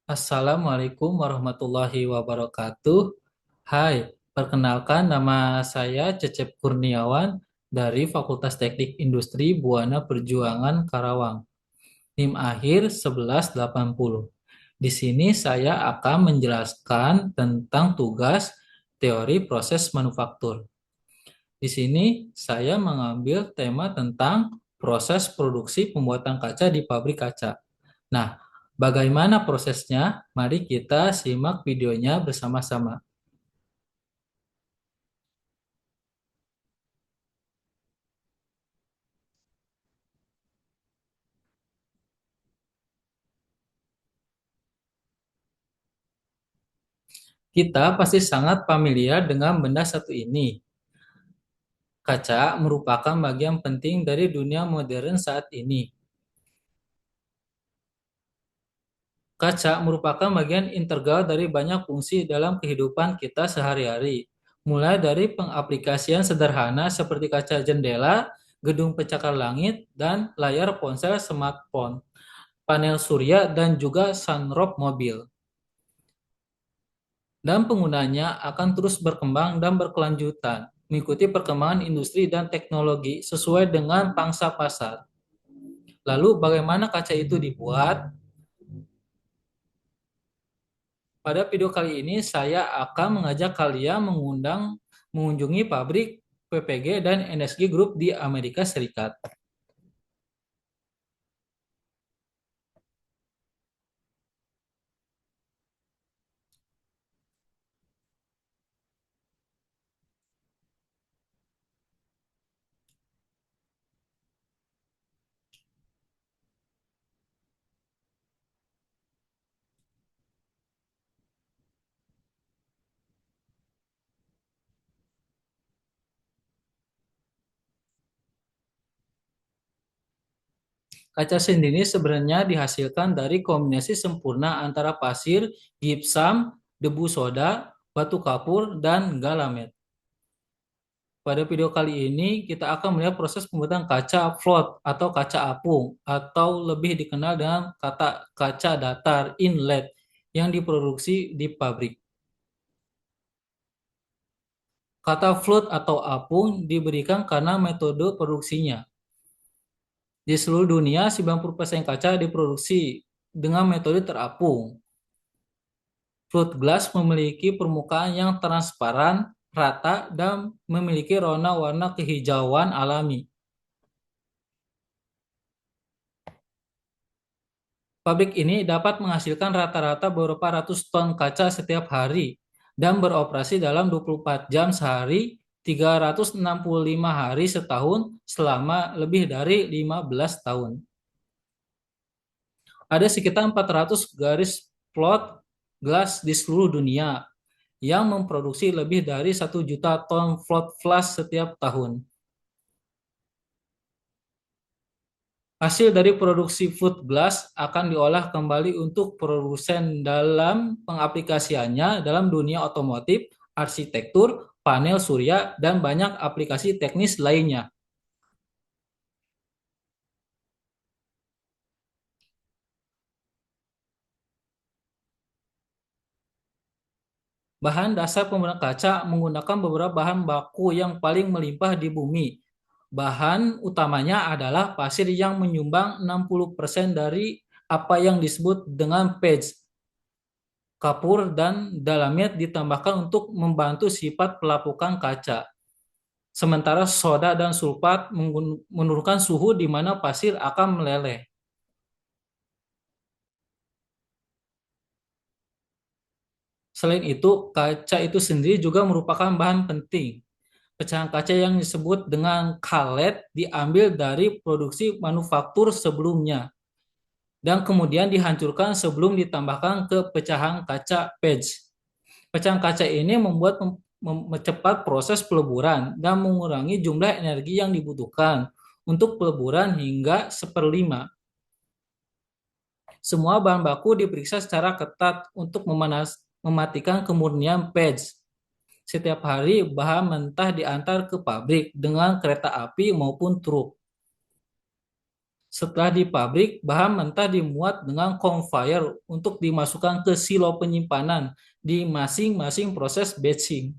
Assalamualaikum warahmatullahi wabarakatuh. Hai, perkenalkan nama saya Cecep Kurniawan dari Fakultas Teknik Industri Buana Perjuangan Karawang. NIM akhir 1180. Di sini saya akan menjelaskan tentang tugas teori proses manufaktur. Di sini saya mengambil tema tentang proses produksi pembuatan kaca di pabrik kaca. Nah, bagaimana prosesnya? Mari kita simak videonya bersama-sama. Kita pasti sangat familiar dengan benda satu ini. Kaca merupakan bagian penting dari dunia modern saat ini. Kaca merupakan bagian integral dari banyak fungsi dalam kehidupan kita sehari-hari. Mulai dari pengaplikasian sederhana seperti kaca jendela, gedung pencakar langit, dan layar ponsel smartphone, panel surya, dan juga sunroof mobil. Dan penggunanya akan terus berkembang dan berkelanjutan, mengikuti perkembangan industri dan teknologi sesuai dengan pangsa pasar. Lalu bagaimana kaca itu dibuat? Pada video kali ini saya akan mengajak kalian mengunjungi pabrik PPG dan NSG Group di Amerika Serikat. Kaca sendiri sebenarnya dihasilkan dari kombinasi sempurna antara pasir, gipsam, debu soda, batu kapur, dan galamet. Pada video kali ini kita akan melihat proses pembuatan kaca float atau kaca apung atau lebih dikenal dengan kata kaca datar inlet yang diproduksi di pabrik. Kata float atau apung diberikan karena metode produksinya. Di seluruh dunia 90% kaca diproduksi dengan metode terapung. Float glass memiliki permukaan yang transparan, rata, dan memiliki warna kehijauan alami. Pabrik ini dapat menghasilkan rata-rata beberapa ratus ton kaca setiap hari dan beroperasi dalam 24 jam sehari, 365 hari setahun selama lebih dari 15 tahun. Ada sekitar 400 garis plot glass di seluruh dunia yang memproduksi lebih dari 1 juta ton float glass setiap tahun. Hasil dari produksi float glass akan diolah kembali untuk produsen dalam pengaplikasiannya dalam dunia otomotif, arsitektur, panel surya, dan banyak aplikasi teknis lainnya. Bahan dasar pembuatan kaca menggunakan beberapa bahan baku yang paling melimpah di bumi. Bahan utamanya adalah pasir yang menyumbang 60% dari apa yang disebut dengan page. Kapur dan dalamit ditambahkan untuk membantu sifat pelapukan kaca. Sementara soda dan sulfat menurunkan suhu di mana pasir akan meleleh. Selain itu, kaca itu sendiri juga merupakan bahan penting. Pecahan kaca yang disebut dengan kalet diambil dari produksi manufaktur sebelumnya dan kemudian dihancurkan sebelum ditambahkan ke pecahan kaca patch. Pecahan kaca ini mempercepat proses peleburan dan mengurangi jumlah energi yang dibutuhkan untuk peleburan hingga 1/5. Semua bahan baku diperiksa secara ketat untuk mematikan kemurnian patch. Setiap hari bahan mentah diantar ke pabrik dengan kereta api maupun truk. Setelah di pabrik, bahan mentah dimuat dengan conveyor untuk dimasukkan ke silo penyimpanan di masing-masing proses batching.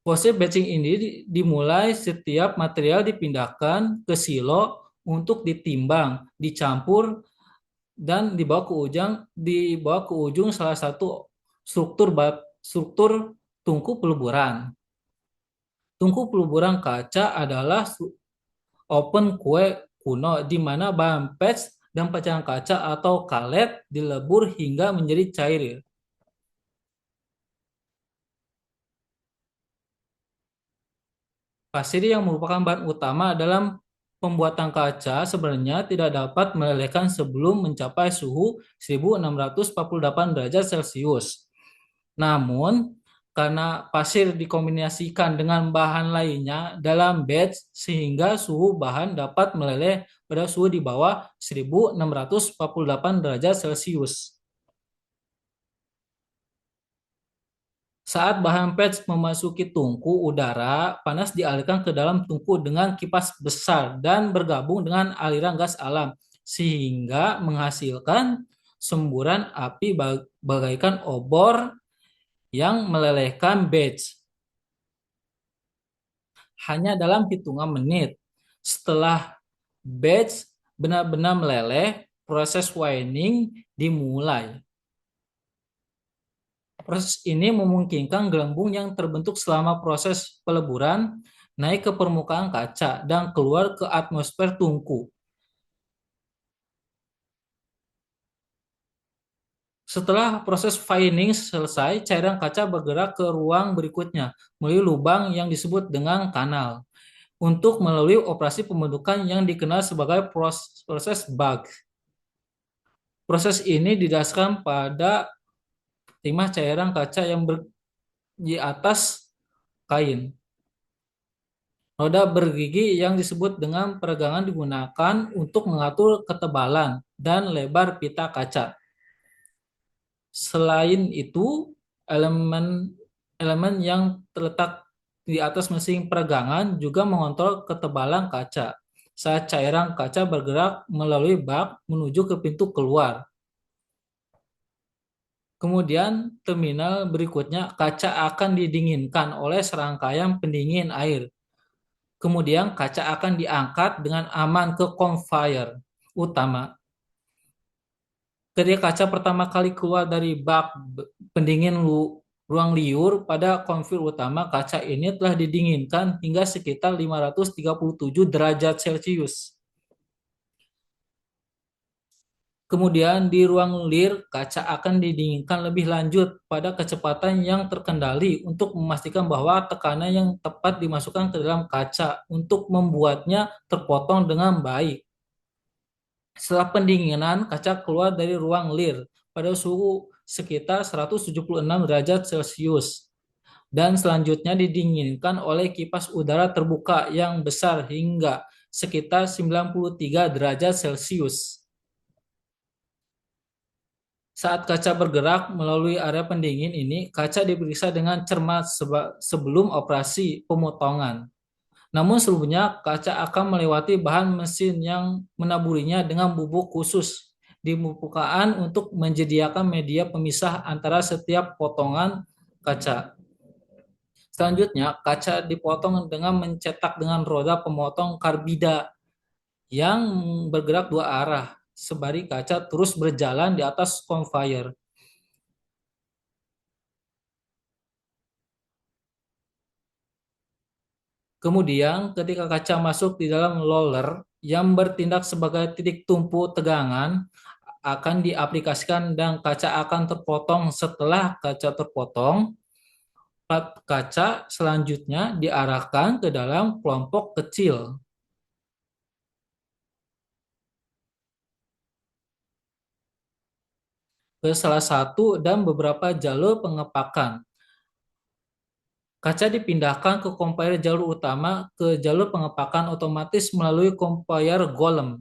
Proses batching ini dimulai setiap material dipindahkan ke silo untuk ditimbang, dicampur, dan dibawa ke ujung salah satu struktur tungku peluburan. Tungku peluburan kaca adalah open kue kuno di mana bahan patch dan pecahan kaca atau kalet dilebur hingga menjadi cair. Pasir yang merupakan bahan utama dalam pembuatan kaca sebenarnya tidak dapat melelehkan sebelum mencapai suhu 1648 derajat Celcius. Namun, karena pasir dikombinasikan dengan bahan lainnya dalam batch sehingga suhu bahan dapat meleleh pada suhu di bawah 1648 derajat Celcius. Saat bahan patch memasuki tungku udara, panas dialirkan ke dalam tungku dengan kipas besar dan bergabung dengan aliran gas alam, sehingga menghasilkan semburan api bagaikan obor yang melelehkan batch hanya dalam hitungan menit. Setelah batch benar-benar meleleh, proses winding dimulai. Proses ini memungkinkan gelembung yang terbentuk selama proses peleburan naik ke permukaan kaca dan keluar ke atmosfer tungku. Setelah proses fining selesai, cairan kaca bergerak ke ruang berikutnya melalui lubang yang disebut dengan kanal untuk melalui operasi pembentukan yang dikenal sebagai proses bag. Proses ini didasarkan pada timah cairan kaca yang di atas kain. Roda bergigi yang disebut dengan peregangan digunakan untuk mengatur ketebalan dan lebar pita kaca. Selain itu, elemen yang terletak di atas mesin peregangan juga mengontrol ketebalan kaca saat cairan kaca bergerak melalui bak menuju ke pintu keluar. Kemudian, terminal berikutnya kaca akan didinginkan oleh serangkaian pendingin air. Kemudian kaca akan diangkat dengan aman ke conveyor utama. Ketika kaca pertama kali keluar dari bak pendingin ruang liur pada konveyor utama, kaca ini telah didinginkan hingga sekitar 537 derajat Celcius. Kemudian di ruang lir, kaca akan didinginkan lebih lanjut pada kecepatan yang terkendali untuk memastikan bahwa tekanan yang tepat dimasukkan ke dalam kaca untuk membuatnya terpotong dengan baik. Setelah pendinginan, kaca keluar dari ruang lir pada suhu sekitar 176 derajat Celcius dan selanjutnya didinginkan oleh kipas udara terbuka yang besar hingga sekitar 93 derajat Celcius. Saat kaca bergerak melalui area pendingin ini, kaca diperiksa dengan cermat sebelum operasi pemotongan. Namun sebelumnya, kaca akan melewati bahan mesin yang menaburinya dengan bubuk khusus di permukaan untuk menyediakan media pemisah antara setiap potongan kaca. Selanjutnya, kaca dipotong dengan mencetak dengan roda pemotong karbida yang bergerak dua arah, sebari kaca terus berjalan di atas conveyor. Kemudian, ketika kaca masuk di dalam roller yang bertindak sebagai titik tumpu tegangan, akan diaplikasikan dan kaca akan terpotong. Setelah kaca terpotong, plat kaca selanjutnya diarahkan ke dalam kelompok kecil ke salah satu dan beberapa jalur pengepakan. Kaca dipindahkan ke conveyor jalur utama ke jalur pengepakan otomatis melalui conveyor golem.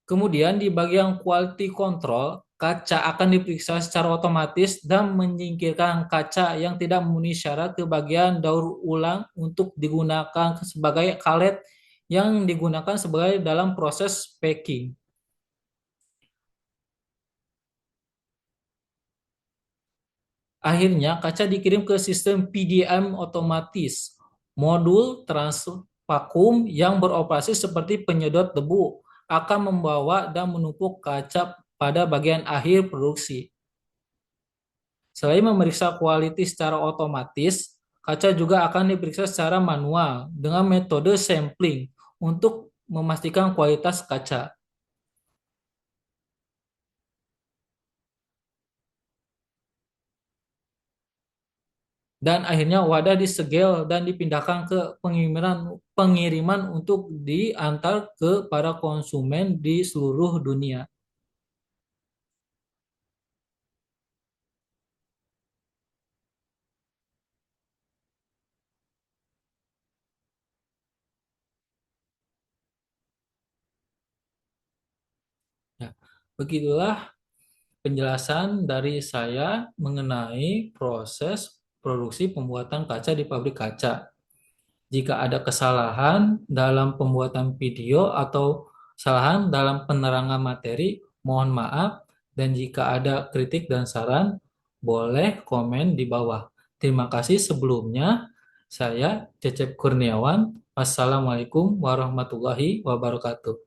Kemudian di bagian quality control, kaca akan diperiksa secara otomatis dan menyingkirkan kaca yang tidak memenuhi syarat ke bagian daur ulang untuk digunakan sebagai kalet yang digunakan sebagai dalam proses packing. Akhirnya, kaca dikirim ke sistem PDM otomatis, modul transfer vakum yang beroperasi seperti penyedot debu, akan membawa dan menumpuk kaca pada bagian akhir produksi. Selain memeriksa kualitas secara otomatis, kaca juga akan diperiksa secara manual dengan metode sampling untuk memastikan kualitas kaca. Dan akhirnya wadah disegel dan dipindahkan ke pengiriman untuk diantar ke para konsumen di seluruh dunia. Ya, begitulah penjelasan dari saya mengenai proses produksi pembuatan kaca di pabrik kaca. Jika ada kesalahan dalam pembuatan video atau kesalahan dalam penerangan materi, mohon maaf. Dan jika ada kritik dan saran, boleh komen di bawah. Terima kasih sebelumnya. Saya Cecep Kurniawan. Wassalamualaikum warahmatullahi wabarakatuh.